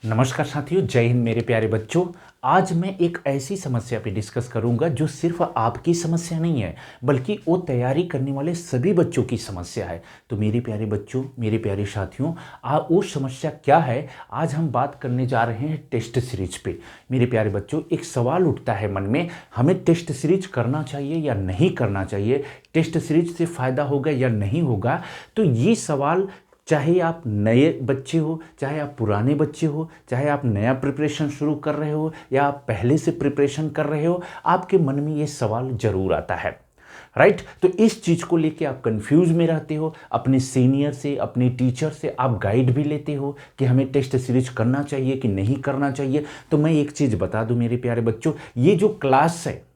नमस्कार साथियों, जय हिंद मेरे प्यारे बच्चों। आज मैं एक ऐसी समस्या पे डिस्कस करूंगा जो सिर्फ आपकी समस्या नहीं है, बल्कि वो तैयारी करने वाले सभी बच्चों की समस्या है। तो मेरे प्यारे बच्चों, मेरे प्यारे साथियों, वो समस्या क्या है? आज हम बात करने जा रहे हैं टेस्ट सीरीज पे। मेरे प्यारे बच्चों, एक सवाल उठता है मन में, हमें टेस्ट सीरीज करना चाहिए या नहीं करना चाहिए? टेस्ट सीरीज से फ़ायदा होगा या नहीं होगा? तो ये सवाल, चाहे आप नए बच्चे हो, चाहे आप पुराने बच्चे हो, चाहे आप नया प्रिपरेशन शुरू कर रहे हो या आप पहले से प्रिपरेशन कर रहे हो, आपके मन में ये सवाल जरूर आता है। राइट? तो इस चीज़ को लेके आप कंफ्यूज में रहते हो। अपने सीनियर से, अपने टीचर से आप गाइड भी लेते हो कि हमें टेस्ट सीरीज करना चाहिए कि नहीं करना चाहिए। तो मैं एक चीज़ बता दूं मेरे प्यारे बच्चों, ये जो क्लास है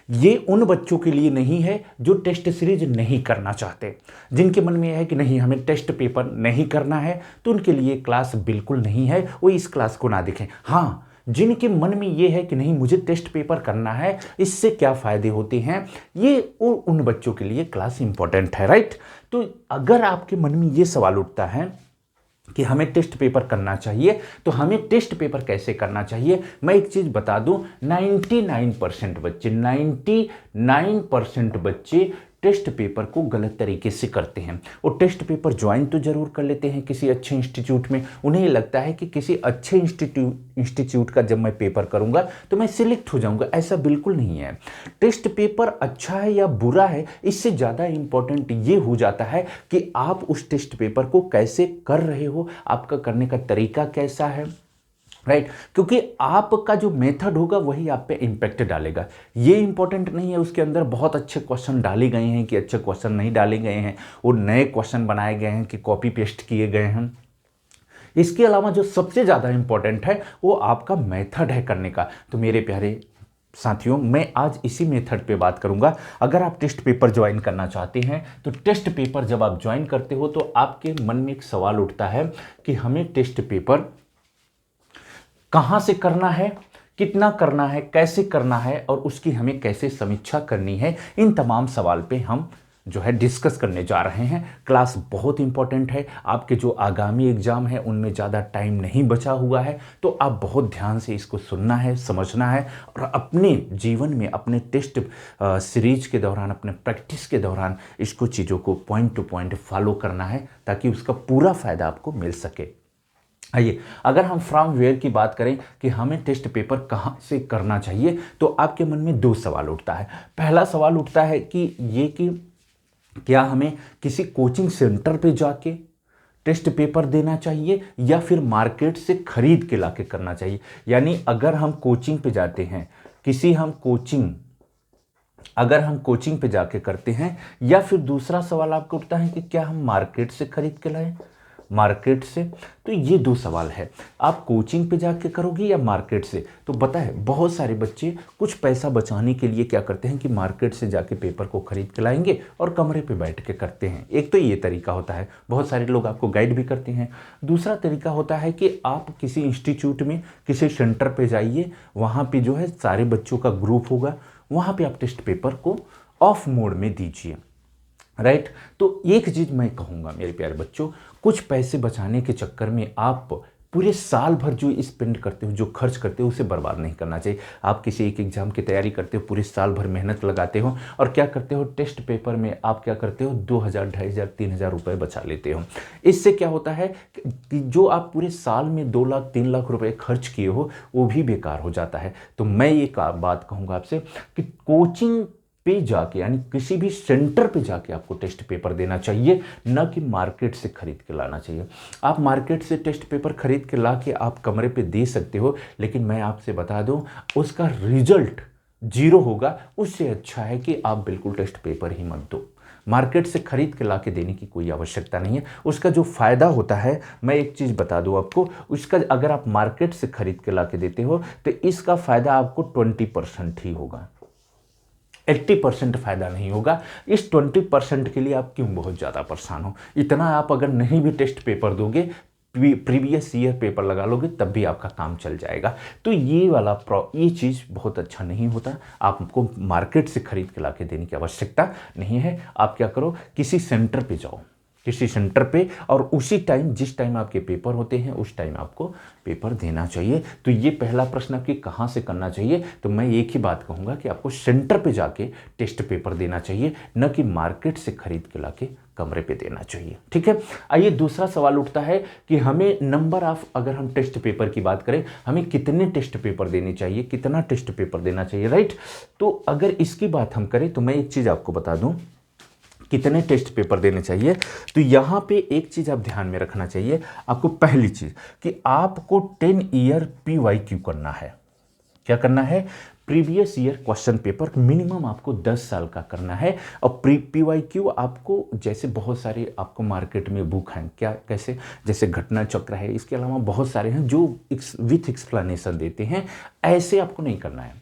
ये उन बच्चों के लिए नहीं है जो टेस्ट सीरीज नहीं करना चाहते। जिनके मन में यह है कि नहीं, हमें टेस्ट पेपर नहीं करना है, तो उनके लिए क्लास बिल्कुल नहीं है, वो इस क्लास को ना देखें। हाँ, जिनके मन में ये है कि नहीं, मुझे टेस्ट पेपर करना है, इससे क्या फ़ायदे होते हैं, ये उन बच्चों के लिए क्लास इंपॉर्टेंट है। राइट? तो अगर आपके मन में ये सवाल उठता है कि हमें टेस्ट पेपर करना चाहिए, तो हमें टेस्ट पेपर कैसे करना चाहिए, मैं एक चीज़ बता दूं, 99% बच्चे टेस्ट पेपर को गलत तरीके से करते हैं। वो टेस्ट पेपर ज्वाइन तो जरूर कर लेते हैं किसी अच्छे इंस्टीट्यूट में, उन्हें लगता है कि किसी अच्छे इंस्टीट्यूट का जब मैं पेपर करूंगा तो मैं सिलेक्ट हो जाऊंगा। ऐसा बिल्कुल नहीं है। टेस्ट पेपर अच्छा है या बुरा है, इससे ज़्यादा इंपॉर्टेंट ये हो जाता है कि आप उस टेस्ट पेपर को कैसे कर रहे हो, आपका करने का तरीका कैसा है। राइट? क्योंकि आपका जो मेथड होगा वही आप पे इम्पैक्ट डालेगा। ये इंपॉर्टेंट नहीं है उसके अंदर बहुत अच्छे क्वेश्चन डाले गए हैं कि अच्छे क्वेश्चन नहीं डाले गए हैं, वो नए क्वेश्चन बनाए गए हैं कि कॉपी पेस्ट किए गए हैं। इसके अलावा जो सबसे ज़्यादा इंपॉर्टेंट है वो आपका मेथड है करने का। तो मेरे प्यारे साथियों, मैं आज इसी मेथड पे बात करूंगा। अगर आप टेस्ट पेपर ज्वाइन करना चाहते हैं, तो टेस्ट पेपर जब आप ज्वाइन करते हो तो आपके मन में एक सवाल उठता है कि हमें टेस्ट पेपर कहाँ से करना है, कितना करना है, कैसे करना है और उसकी हमें कैसे समीक्षा करनी है। इन तमाम सवाल पे हम जो है डिस्कस करने जा रहे हैं। क्लास बहुत इंपॉर्टेंट है, आपके जो आगामी एग्जाम है उनमें ज़्यादा टाइम नहीं बचा हुआ है, तो आप बहुत ध्यान से इसको सुनना है, समझना है और अपने जीवन में, अपने टेस्ट सीरीज के दौरान, अपने प्रैक्टिस के दौरान इसको चीज़ों को पॉइंट टू पॉइंट फॉलो करना है ताकि उसका पूरा फ़ायदा आपको मिल सके। आइए, अगर हम फ्रॉम वेयर की बात करें कि हमें टेस्ट पेपर कहाँ से करना चाहिए, तो आपके मन में दो सवाल उठता है। पहला सवाल उठता है कि क्या हमें किसी कोचिंग सेंटर पे जाके टेस्ट पेपर देना चाहिए या फिर मार्केट से खरीद के लाके करना चाहिए। यानी अगर हम कोचिंग पे जाते हैं, अगर हम कोचिंग पे जाके करते हैं, या फिर दूसरा सवाल आपको उठता है कि क्या हम मार्केट से खरीद के लाएं, मार्केट से। तो ये दो सवाल है, आप कोचिंग पे जाके करोगे या मार्केट से। तो पता है, बहुत सारे बच्चे कुछ पैसा बचाने के लिए क्या करते हैं कि मार्केट से जाके पेपर को खरीद के लाएंगे और कमरे पे बैठ के करते हैं। एक तो ये तरीका होता है, बहुत सारे लोग आपको गाइड भी करते हैं। दूसरा तरीका होता है कि आप किसी इंस्टीट्यूट में, किसी सेंटर पे जाइए, वहाँ पे जो है सारे बच्चों का ग्रुप होगा, वहाँ पे आप टेस्ट पेपर को ऑफ मोड में दीजिए। राइट? तो एक चीज़ मैं कहूँगा मेरे प्यारे बच्चों, कुछ पैसे बचाने के चक्कर में आप पूरे साल भर जो स्पेंड करते हो, जो खर्च करते हो, उसे बर्बाद नहीं करना चाहिए। आप किसी एक एग्जाम की तैयारी करते हो, पूरे साल भर मेहनत लगाते हो और क्या करते हो, टेस्ट पेपर में आप क्या करते हो, 2,000, 2,500, 3,000 रुपये बचा लेते हो। इससे क्या होता है कि जो आप पूरे साल में 2 लाख 3 लाख रुपए खर्च किए हो वो भी बेकार हो जाता है। तो मैं ये बात कहूँगा आपसे कि कोचिंग पे जाके, यानी किसी भी सेंटर पे जाके आपको टेस्ट पेपर देना चाहिए, न कि मार्केट से खरीद के लाना चाहिए। आप मार्केट से टेस्ट पेपर खरीद के ला के आप कमरे पे दे सकते हो, लेकिन मैं आपसे बता दूं उसका रिजल्ट जीरो होगा। उससे अच्छा है कि आप बिल्कुल टेस्ट पेपर ही मत दो। मार्केट से खरीद के ला के देने की कोई आवश्यकता नहीं है। उसका जो फ़ायदा होता है, मैं एक चीज़ बता दूं आपको, उसका अगर आप मार्केट से खरीद के ला के देते हो तो इसका फ़ायदा आपको 20% ही होगा, 80% फायदा नहीं होगा। इस 20% के लिए आप क्यों बहुत ज़्यादा परेशान हो? इतना आप अगर नहीं भी टेस्ट पेपर दोगे, प्रीवियस ईयर पेपर लगा लोगे, तब भी आपका काम चल जाएगा। तो ये चीज़ बहुत अच्छा नहीं होता। आपको मार्केट से खरीद के ला के देने की आवश्यकता नहीं है। आप क्या करो, किसी सेंटर पे जाओ, किसी सेंटर पे, और उसी टाइम जिस टाइम आपके पेपर होते हैं उस टाइम आपको पेपर देना चाहिए। तो ये पहला प्रश्न आपकी कहाँ से करना चाहिए, तो मैं एक ही बात कहूँगा कि आपको सेंटर पे जाके टेस्ट पेपर देना चाहिए, न कि मार्केट से खरीद के लाके कमरे पे देना चाहिए। ठीक है। आइए दूसरा सवाल उठता है कि हमें नंबर ऑफ, अगर हम टेस्ट पेपर की बात करें, हमें कितने टेस्ट पेपर देने चाहिए, कितना टेस्ट पेपर देना चाहिए, राइट। तो अगर इसकी बात हम करें तो मैं एक चीज़ आपको बता दूं, कितने टेस्ट पेपर देने चाहिए। तो यहां पे एक चीज आप ध्यान में रखना चाहिए आपको, पहली चीज कि आपको 10 ईयर PYQ करना है। क्या करना है? Previous year question paper minimum आपको 10 साल का करना है। और PYQ आपको, जैसे बहुत सारे आपको मार्केट में बुक हैं, क्या कैसे, जैसे घटना चक्र है, इसके अलावा बहुत सारे हैं जो विथ एक्सप्लेनेशन देते हैं, ऐसे आपको नहीं करना है।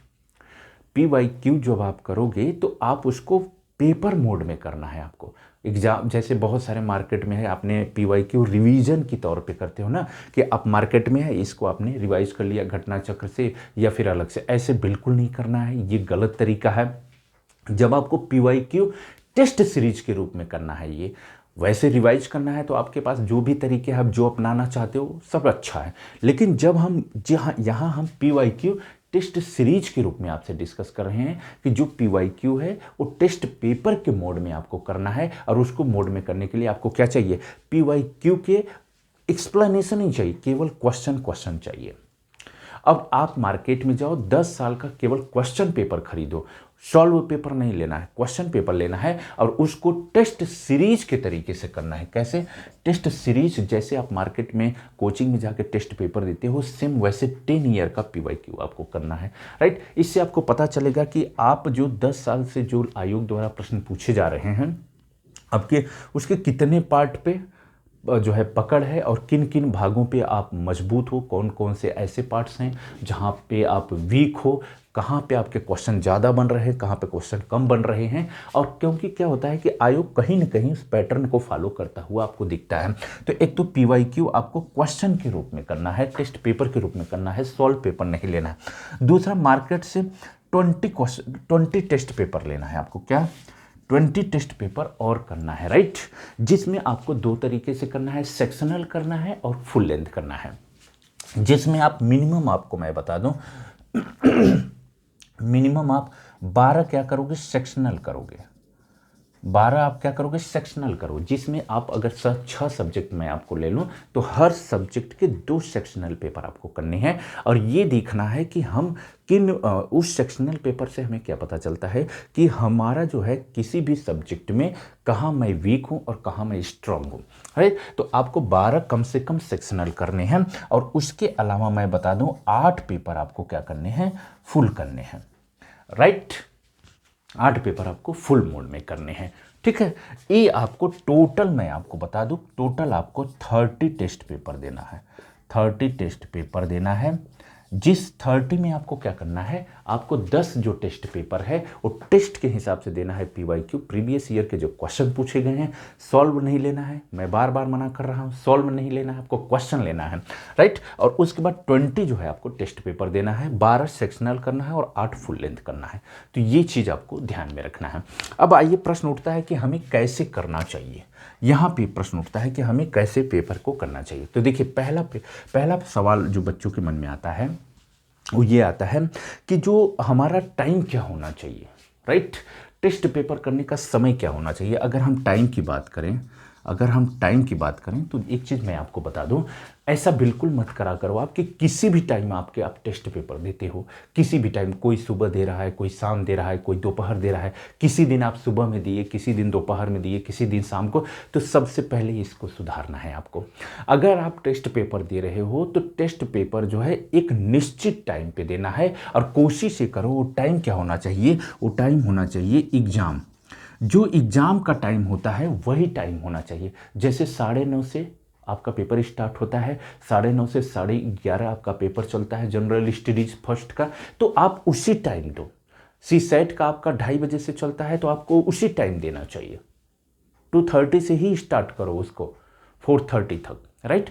PYQ जब आप करोगे तो आप उसको पेपर मोड में करना है आपको। एग्जाम जैसे बहुत सारे मार्केट में है, आपने PYQ रिवीजन की तौर पे करते हो ना, कि आप मार्केट में है, इसको आपने रिवाइज कर लिया घटना चक्र से या फिर अलग से, ऐसे बिल्कुल नहीं करना है, ये गलत तरीका है। जब आपको PYQ टेस्ट सीरीज के रूप में करना है, ये वैसे रिवाइज करना है तो आपके पास जो भी तरीके हैं आप जो अपनाना चाहते हो सब अच्छा है। लेकिन जब हम यहाँ हम PYQ टेस्ट सीरीज के रूप में आपसे डिस्कस कर रहे हैं कि जो PYQ है वो टेस्ट पेपर के मोड में आपको करना है, और उसको मोड में करने के लिए आपको क्या चाहिए? PYQ के एक्सप्लेनेशन नहीं चाहिए, केवल क्वेश्चन चाहिए। अब आप मार्केट में जाओ, 10 साल का केवल क्वेश्चन पेपर खरीदो, सॉल्व पेपर नहीं लेना है, क्वेश्चन पेपर लेना है, और उसको टेस्ट सीरीज के तरीके से करना है। कैसे? टेस्ट सीरीज, जैसे आप मार्केट में कोचिंग में जाके टेस्ट पेपर देते हो, सेम वैसे 10 ईयर का PYQ आपको करना है, राइट। इससे आपको पता चलेगा कि आप जो 10 साल से जो आयोग द्वारा प्रश्न पूछे जा रहे हैं, आपके उसके कितने पार्ट पे जो है पकड़ है, और किन किन भागों पे आप मजबूत हो, कौन कौन से ऐसे पार्ट्स हैं जहाँ पे आप वीक हो, कहाँ पे आपके क्वेश्चन ज़्यादा बन रहे हैं, कहाँ पे क्वेश्चन कम बन रहे हैं। और क्योंकि क्या होता है कि आयोग कहीं ना कहीं उस पैटर्न को फॉलो करता हुआ आपको दिखता है। तो एक तो PYQ आपको क्वेश्चन के रूप में करना है, टेस्ट पेपर के रूप में करना है, सॉल्व पेपर नहीं लेना है। दूसरा, मार्केट से 20 टेस्ट पेपर लेना है आपको। क्या? 20 टेस्ट पेपर और करना है, राइट। जिसमें आपको दो तरीके से करना है, सेक्शनल करना है और फुल लेंथ करना है। जिसमें आप मिनिमम, आपको मैं बता दूं, मिनिमम आप 12 क्या करोगे? सेक्शनल करोगे। 12 आप क्या करोगे? सेक्शनल करो, जिसमें आप अगर 6 सब्जेक्ट मैं आपको ले लूँ तो हर सब्जेक्ट के 2 सेक्शनल पेपर आपको करने हैं। और ये देखना है कि हम किन उस सेक्शनल पेपर से हमें क्या पता चलता है कि हमारा जो है किसी भी सब्जेक्ट में कहाँ मैं वीक हूँ और कहाँ मैं स्ट्रांग हूँ, राइट। तो आपको 12 कम से कम सेक्शनल करने हैं, और उसके अलावा मैं बता दूँ 8 पेपर आपको क्या करने हैं? फुल करने हैं, राइट। 8 पेपर आपको फुल मोड में करने हैं, ठीक है। ये आपको टोटल, मैं आपको बता दूं, टोटल आपको 30 टेस्ट पेपर देना है। 30 टेस्ट पेपर देना है, जिस 30 में आपको क्या करना है? आपको 10 जो टेस्ट पेपर है वो टेस्ट के हिसाब से देना है। PYQ प्रीवियस ईयर के जो क्वेश्चन पूछे गए हैं, सॉल्व नहीं लेना है, मैं बार बार मना कर रहा हूँ, सॉल्व नहीं लेना है, आपको क्वेश्चन लेना है, राइट। और उसके बाद 20 जो है आपको टेस्ट पेपर देना है, 12 सेक्शनल करना है और 8 फुल लेंथ करना है। तो ये चीज़ आपको ध्यान में रखना है। अब आइए प्रश्न उठता है कि हमें कैसे करना चाहिए। यहाँ पे प्रश्न उठता है कि हमें कैसे पेपर को करना चाहिए। तो देखिए, पहला सवाल जो बच्चों के मन में आता है वो ये आता है कि जो हमारा टाइम क्या होना चाहिए, राइट। टेस्ट पेपर करने का समय क्या होना चाहिए। अगर हम टाइम की बात करें तो एक चीज़ मैं आपको बता दूं, ऐसा बिल्कुल मत करा करो आप कि किसी भी टाइम आप टेस्ट पेपर देते हो। किसी भी टाइम, कोई सुबह दे रहा है, कोई शाम दे रहा है, कोई दोपहर दे रहा है। किसी दिन आप सुबह में दिए, किसी दिन दोपहर में दिए, किसी दिन शाम को। तो सबसे पहले इसको सुधारना है आपको। अगर आप टेस्ट पेपर दे रहे हो तो टेस्ट पेपर जो है एक निश्चित टाइम पे देना है, और कोशिश ये करो वो टाइम क्या होना चाहिए? वो टाइम होना चाहिए एग्जाम, जो एग्जाम का टाइम होता है वही टाइम होना चाहिए। जैसे 9:30 से आपका पेपर स्टार्ट होता है, 9:30 से 11:30 आपका पेपर चलता है जनरल स्टडीज फर्स्ट का, तो आप उसी टाइम दो। CSET का आपका 2:30 बजे से चलता है तो आपको उसी टाइम देना चाहिए। 2:30 से ही स्टार्ट करो उसको 4:30 तक, राइट।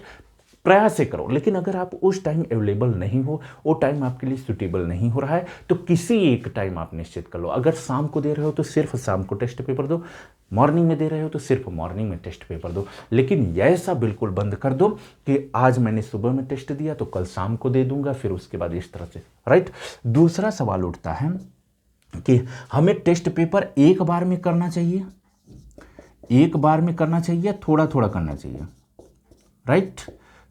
प्रयास से करो। लेकिन अगर आप उस टाइम अवेलेबल नहीं हो, वो टाइम आपके लिए सूटेबल नहीं हो रहा है, तो किसी एक टाइम आप निश्चित कर लो। अगर शाम को दे रहे हो तो सिर्फ शाम को टेस्ट पेपर दो, मॉर्निंग में दे रहे हो तो सिर्फ मॉर्निंग में टेस्ट पेपर दो, लेकिन ऐसा बिल्कुल बंद कर दो कि आज मैंने सुबह में टेस्ट दिया तो कल शाम को दे दूंगा, फिर उसके बाद इस तरह से, राइट। दूसरा सवाल उठता है कि हमें टेस्ट पेपर एक बार में करना चाहिए, एक बार में करना चाहिए, थोड़ा थोड़ा करना चाहिए, राइट,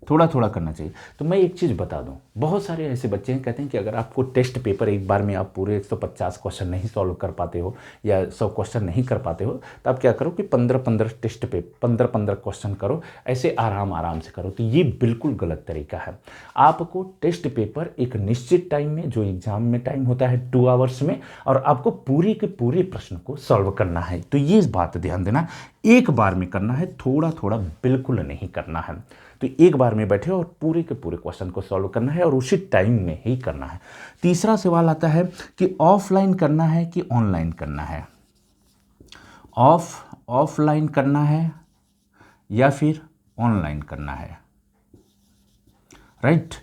थोड़ा थोड़ा करना चाहिए। तो मैं एक चीज़ बता दूं, बहुत सारे ऐसे बच्चे हैं कहते हैं कि अगर आपको टेस्ट पेपर एक बार में आप पूरे 150 क्वेश्चन नहीं सॉल्व कर पाते हो या 100 क्वेश्चन नहीं कर पाते हो, तो आप क्या करो कि 15-15 टेस्ट पे 15-15 क्वेश्चन करो, ऐसे आराम आराम से करो। तो ये बिल्कुल गलत तरीका है। आपको टेस्ट पेपर एक निश्चित टाइम में, जो एग्जाम में टाइम होता है 2 आवर्स में, और आपको पूरी के पूरे प्रश्न को सॉल्व करना है। तो ये बात ध्यान देना, एक बार में करना है, थोड़ा थोड़ा बिल्कुल नहीं करना है। तो एक बार में बैठे और पूरे के पूरे क्वेश्चन को सॉल्व करना है और उसी टाइम में ही करना है। तीसरा सवाल आता है कि ऑफलाइन करना है कि ऑनलाइन करना है, ऑफलाइन करना है या फिर ऑनलाइन करना है, राइट।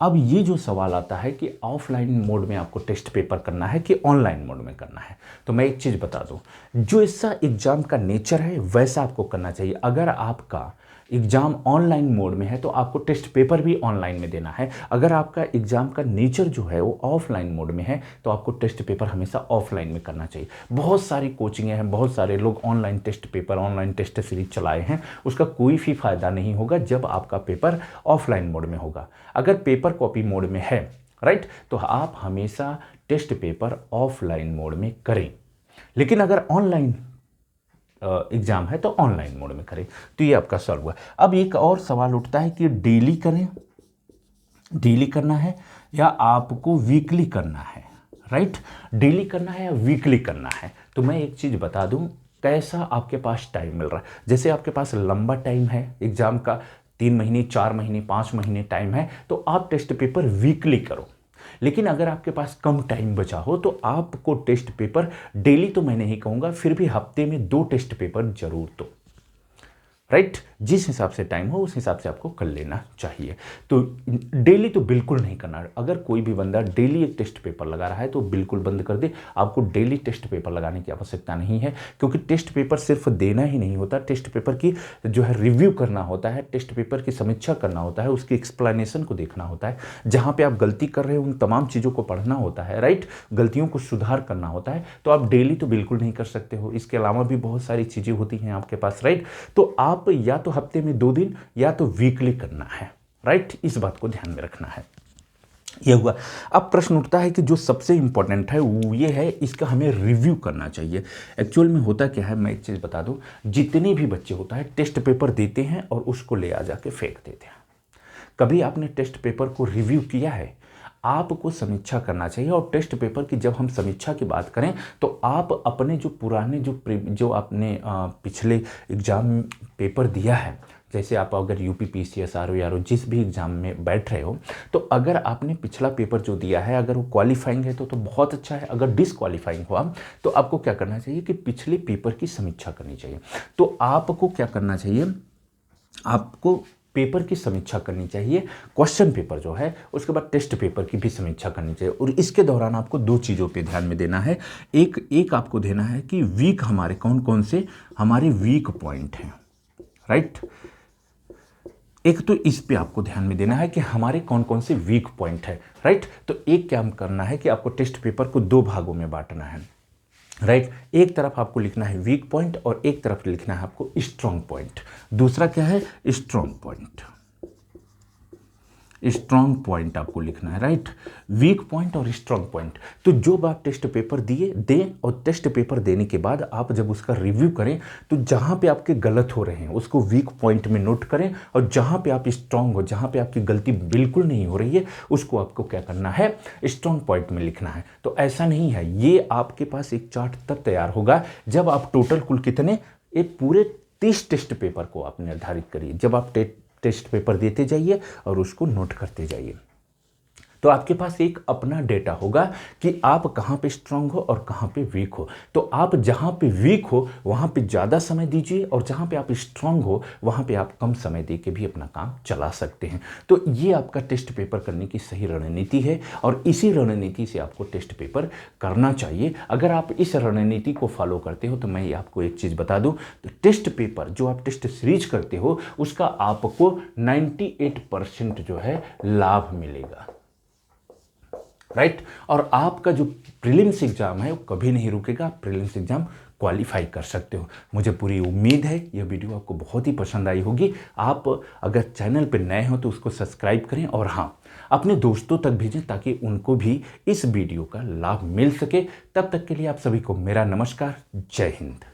अब ये जो सवाल आता है कि ऑफलाइन मोड में आपको टेस्ट पेपर करना है कि ऑनलाइन मोड में करना है, तो मैं एक चीज़ बता दूं, जो ऐसा एग्जाम का नेचर है वैसा आपको करना चाहिए। अगर आपका एग्जाम ऑनलाइन मोड में है तो आपको टेस्ट पेपर भी ऑनलाइन में देना है। अगर आपका एग्जाम का नेचर जो है वो ऑफलाइन मोड में है तो आपको टेस्ट पेपर हमेशा ऑफलाइन में करना चाहिए। बहुत सारी कोचिंगें हैं, बहुत सारे लोग online test paper, online test series चलाए हैं, उसका कोई भी फायदा नहीं होगा जब आपका पेपर ऑफलाइन मोड में होगा। अगर पेपर कॉपी मोड में है, राइट, तो आप हमेशा टेस्ट पेपर ऑफलाइन मोड में करें, लेकिन अगर ऑनलाइन एग्जाम है तो ऑनलाइन मोड में करें। तो ये आपका सॉल्व हुआ। अब एक और सवाल उठता है कि डेली करें, डेली करना है या आपको वीकली करना है, राइट, डेली करना है या वीकली करना है। तो मैं एक चीज़ बता दूं, कैसा आपके पास टाइम मिल रहा है। जैसे आपके पास लंबा टाइम है एग्जाम का, 3 महीने, 4 महीने, 5 महीने टाइम है, तो आप टेस्ट पेपर वीकली करो। लेकिन अगर आपके पास कम टाइम बचा हो तो आपको टेस्ट पेपर डेली तो मैं नहीं कहूंगा, फिर भी हफ्ते में 2 टेस्ट पेपर जरूर दो, राइट। जिस हिसाब से टाइम हो उस हिसाब से आपको कर लेना चाहिए। तो डेली तो बिल्कुल नहीं करना। अगर कोई भी बंदा डेली एक टेस्ट पेपर लगा रहा है तो बिल्कुल बंद कर दे। आपको डेली टेस्ट पेपर लगाने की आवश्यकता नहीं है, क्योंकि टेस्ट पेपर सिर्फ देना ही नहीं होता, टेस्ट पेपर की जो है रिव्यू करना होता है, टेस्ट पेपर की समीक्षा करना होता है, उसकी एक्सप्लेनेशन को देखना होता है, जहाँ पर आप गलती कर रहे हो उन तमाम चीज़ों को पढ़ना होता है, राइट, गलतियों को सुधार करना होता है। तो आप डेली तो बिल्कुल नहीं कर सकते हो, इसके अलावा भी बहुत सारी चीज़ें होती हैं आपके पास, राइट। तो आप या तो हफ्ते में 2 दिन या तो वीकली करना है, राइट, इस बात को ध्यान में रखना है। ये हुआ। अब प्रश्न उठता है कि जो सबसे इंपॉर्टेंट है वो ये है, इसका हमें रिव्यू करना चाहिए। एक्चुअल में होता क्या है, मैं एक चीज़ बता दूं, जितने भी बच्चे होता है टेस्ट पेपर देते हैं और उसको ले आ जाके फेंक देते हैं। कभी आपने टेस्ट पेपर को रिव्यू किया है? आपको समीक्षा करना चाहिए। और टेस्ट पेपर की जब हम समीक्षा की बात करें तो आप अपने जो पुराने जो आपने पिछले एग्ज़ाम पेपर दिया है, जैसे आप अगर यूपी पीसीएस आरओ या जिस भी एग्ज़ाम में बैठ रहे हो, तो अगर आपने पिछला पेपर जो दिया है अगर वो क्वालिफाइंग है तो बहुत अच्छा है। अगर डिसक्वालीफाइंग हुआ तो आपको क्या करना चाहिए कि पिछले पेपर की समीक्षा करनी चाहिए। तो आपको क्या करना चाहिए, आपको पेपर की समीक्षा करनी चाहिए, क्वेश्चन पेपर जो है, उसके बाद टेस्ट पेपर की भी समीक्षा करनी चाहिए। और इसके दौरान आपको 2 चीज़ों पे ध्यान में देना है। एक आपको देना है कि वीक हमारे कौन कौन से हमारे वीक पॉइंट हैं, राइट। एक तो इस पे आपको ध्यान में देना है कि हमारे कौन कौन से वीक पॉइंट है, राइट। तो एक काम करना है कि आपको टेस्ट पेपर को 2 भागों में बांटना है, राइट। एक तरफ आपको लिखना है वीक पॉइंट और एक तरफ लिखना है आपको स्ट्रॉन्ग पॉइंट। दूसरा क्या है, स्ट्रॉन्ग पॉइंट। स्ट्रॉन्ग पॉइंट आपको लिखना है, राइट, वीक पॉइंट और स्ट्रॉन्ग पॉइंट। तो जो आप टेस्ट पेपर दें और टेस्ट पेपर देने के बाद आप जब उसका रिव्यू करें तो जहां पे आपके गलत हो रहे हैं उसको वीक पॉइंट में नोट करें, और जहां पे आप स्ट्रॉन्ग हो, जहां पे आपकी गलती बिल्कुल नहीं हो रही है, उसको आपको क्या करना है, स्ट्रॉन्ग पॉइंट में लिखना है। तो ऐसा नहीं है, ये आपके पास एक चार्ट तब तैयार होगा जब आप टोटल कुल कितने, एक पूरे 30 टेस्ट पेपर को आप निर्धारित करिए। जब आप टेस्ट पेपर देते जाइए और उसको नोट करते जाइए। तो आपके पास एक अपना डेटा होगा कि आप कहाँ पे स्ट्रांग हो और कहाँ पे वीक हो। तो आप जहाँ पे वीक हो वहाँ पे ज़्यादा समय दीजिए और जहाँ पे आप स्ट्रांग हो वहाँ पे आप कम समय दे के भी अपना काम चला सकते हैं। तो ये आपका टेस्ट पेपर करने की सही रणनीति है और इसी रणनीति से आपको टेस्ट पेपर करना चाहिए। अगर आप इस रणनीति को फॉलो करते हो तो मैं आपको एक चीज़ बता दूँ, तो टेस्ट पेपर जो आप टेस्ट सीरीज करते हो उसका आपको 98% जो है लाभ मिलेगा, राइट। और आपका जो प्रीलिम्स एग्जाम है वो कभी नहीं रुकेगा, आप प्रीलिम्स एग्जाम क्वालिफाई कर सकते हो। मुझे पूरी उम्मीद है यह वीडियो आपको बहुत ही पसंद आई होगी। आप अगर चैनल पर नए हो तो उसको सब्सक्राइब करें और हाँ, अपने दोस्तों तक भेजें ताकि उनको भी इस वीडियो का लाभ मिल सके। तब तक के लिए आप सभी को मेरा नमस्कार। जय हिंद।